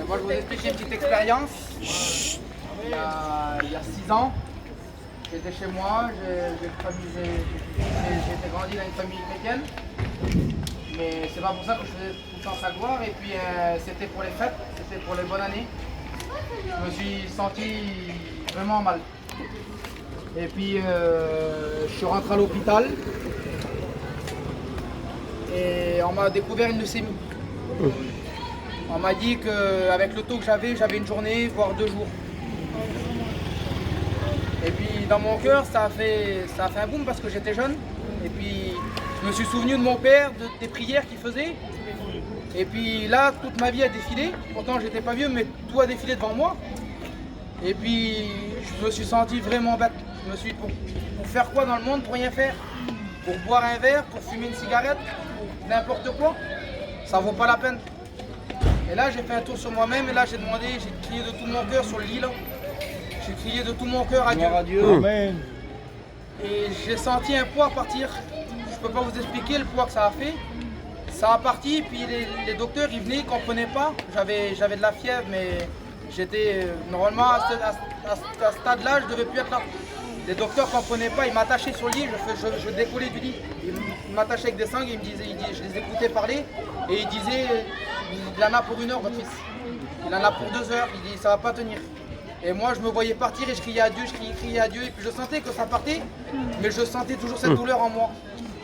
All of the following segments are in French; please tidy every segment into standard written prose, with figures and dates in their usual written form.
Moi, je vous explique une petite expérience. Il y a 6 ans, j'étais chez moi, j'ai grandi dans une famille chrétienne. Mais c'est pas pour ça que je faisais tout le temps sa gloire. Et puis, c'était pour les fêtes, c'était pour les bonnes années. Je me suis senti vraiment mal. Et puis, je suis rentré à l'hôpital. Et on m'a découvert une leucémie. On m'a dit qu'avec le taux que j'avais une journée, voire 2 jours. Et puis dans mon cœur, ça a fait un boom parce que j'étais jeune. Et puis je me suis souvenu de mon père, des prières qu'il faisait. Et puis là, toute ma vie a défilé. Pourtant, j'étais pas vieux, mais tout a défilé devant moi. Et puis je me suis senti vraiment bête. Je me suis dit, pour faire quoi dans le monde, pour rien faire? Pour boire un verre, pour fumer une cigarette, pour n'importe quoi, ça vaut pas la peine. Et là, j'ai fait un tour sur moi-même et là, j'ai demandé, j'ai crié de tout mon cœur sur le lit là. J'ai crié de tout mon cœur à Dieu. Amen. Et j'ai senti un poids partir. Je peux pas vous expliquer le poids que ça a fait. Ça a parti, puis les docteurs, ils venaient, ils comprenaient pas. J'avais de la fièvre, mais j'étais normalement à ce stade-là, je devais plus être là. Les docteurs comprenaient pas, ils m'attachaient sur le lit, je décollais du lit. Ils m'attachaient avec des sangles, ils me disaient, je les écoutais parler et ils disaient, il en a pour 1 heure votre fils. Il en a pour 2 heures, il dit ça va pas tenir. Et moi je me voyais partir et je criais à Dieu, je criais à Dieu et puis je sentais que ça partait, mais je sentais toujours cette douleur en moi.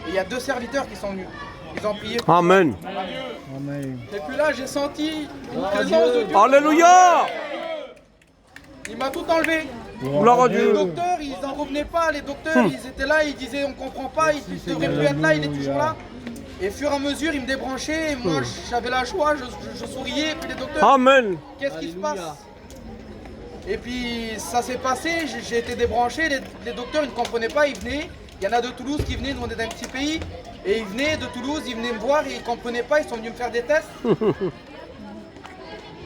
Et il y a 2 serviteurs qui sont venus. Ils ont prié. Amen. Amen. Et puis là j'ai senti une présence de Dieu. Alléluia. Il m'a tout enlevé. Gloire à Les Dieu. docteurs, ils n'en revenaient pas. Les docteurs, ils étaient là, ils disaient on comprend pas, il ne devrait plus être là, il est toujours là. Et au fur et à mesure, ils me débranchaient. Et moi, j'avais la joie, je souriais. Et puis les docteurs, Amen. qu'est-ce qui se passe? Et puis ça s'est passé, j'ai été débranché. Les docteurs, ils ne comprenaient pas, ils venaient. Il y en a de Toulouse qui venaient, nous on est d'un petit pays. Et ils venaient de Toulouse, ils venaient me voir et ils ne comprenaient pas, ils sont venus me faire des tests.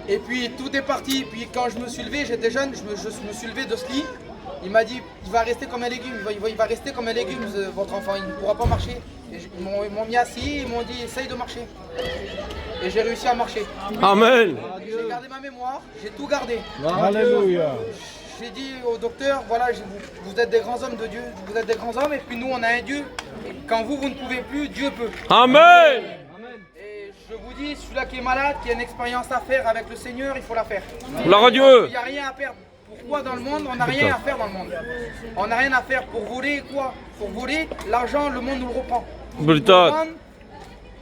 Et puis tout est parti. Puis quand je me suis levé, j'étais jeune, je me suis levé de ce lit. Il m'a dit, il va rester comme un légume, il va rester comme un légume, votre enfant, il ne pourra pas marcher. Et ils m'ont mis assis, ils m'ont dit, essaye de marcher. Et j'ai réussi à marcher. Amen. J'ai gardé ma mémoire, j'ai tout gardé. Alléluia. J'ai dit au docteur, voilà, vous êtes des grands hommes de Dieu, vous êtes des grands hommes, et puis nous on a un Dieu. Et quand vous ne pouvez plus, Dieu peut. Amen. Et je vous dis, celui-là qui est malade, qui a une expérience à faire avec le Seigneur, il faut la faire. Gloire à Dieu. Il n'y a rien à perdre. Pourquoi dans le monde? On n'a rien à faire dans le monde. On n'a rien à faire pour voler quoi? Pour voler, l'argent, le monde nous le reprend. Bulletin.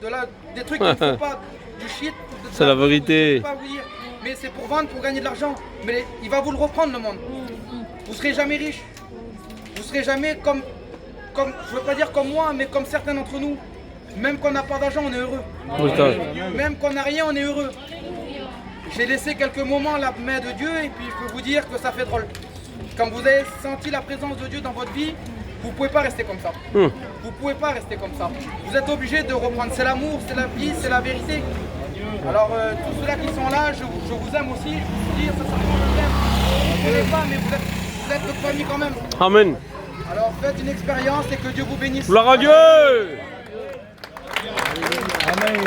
Pour vendre des trucs qu'il ne faut pas, du shit. C'est la vérité. Je peux pas vous dire. Mais c'est pour vendre, pour gagner de l'argent. Mais il va vous le reprendre le monde. Vous serez jamais riche. Vous serez jamais comme je veux pas dire comme moi, mais comme certains d'entre nous. Même qu'on n'a pas d'argent, on est heureux. Bulletin. Même qu'on n'a rien, on est heureux. J'ai laissé quelques moments la main de Dieu et puis je peux vous dire que ça fait drôle. Quand vous avez senti la présence de Dieu dans votre vie, vous ne pouvez pas rester comme ça. Vous ne pouvez pas rester comme ça. Vous êtes obligé de reprendre. C'est l'amour, c'est la vie, c'est la vérité. Alors tous ceux-là qui sont là, je vous aime aussi. Je vous dis, ça je vous aime. Vous ne connaissez pas, mais vous êtes notre famille quand même. Amen. Alors faites une expérience et que Dieu vous bénisse. Gloire à Dieu. Amen.